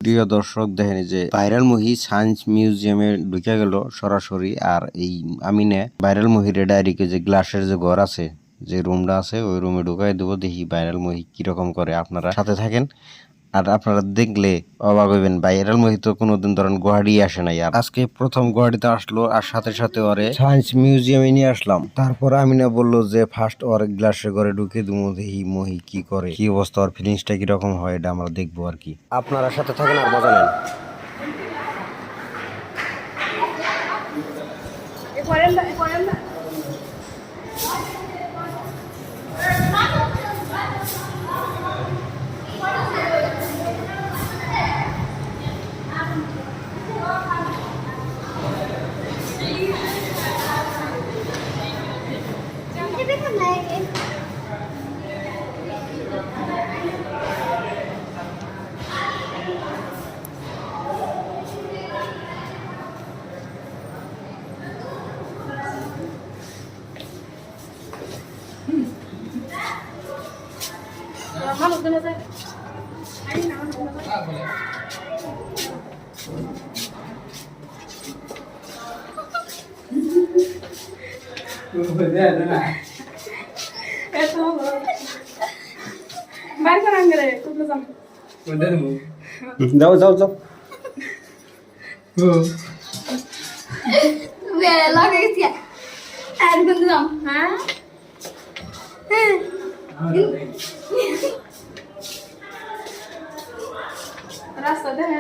প্রিয় দর্শক, দেখেন যে ভাইরাল মুহি সায়েন্স মিউজিয়ামে ঢুকে গেল সরাসরি। আর এই আমিনে ভাইরাল মুহির ডায়েরিকে যে গ্লাসের যে ঘর আছে, যে রুমটা আছে, ওই রুমে ঢুকাই দেবো। দেখি ভাইরাল মুহি কিরকম করে। আপনারা সাথে থাকেন, আর আপনারা দেখলে অবাক হইবেন। ভাইরাল মুহি তো কোনোদিন ধরেন গুয়াহাটি আসে নাই, আর আজকে প্রথম গুয়াহাটিতে আসলো। আর সাথে সাথে ওরে সায়েন্স মিউজিয়ামে নিয়ে আসলাম। তারপর আমিনা বললো যে ফার্স্ট ওর গ্লাসের ঘরে ঢুকে দেবো, দেখি মহি কি করে, কি অবস্থা, ওর ফিলিংসটা কিরকম হয়, এটা আমরা দেখবো আর কি। আপনারা সাথে থাকেন আর মজা নেন। যাও যাও যাও। রাস্তা দেখা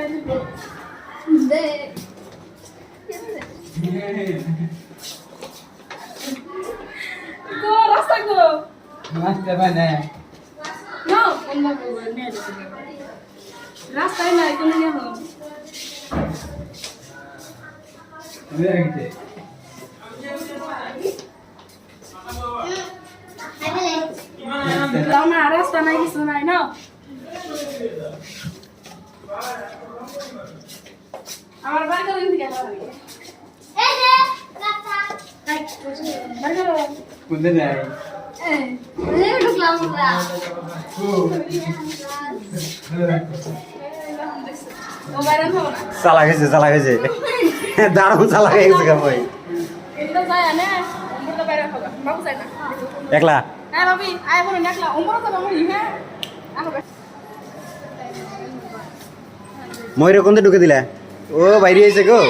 গো রাস্তা গো রাস্তায় নাই কোনো না রাস্তা নাই কিছু নাই না। আমার বাড়ি করেন দিকে চালা গেছে, চালা গেছে, দারুণ চালা গেছে ভাই। একলা ময়ূর কোনতে ঢুকে দিলা? ও বাইরে আইছে গো।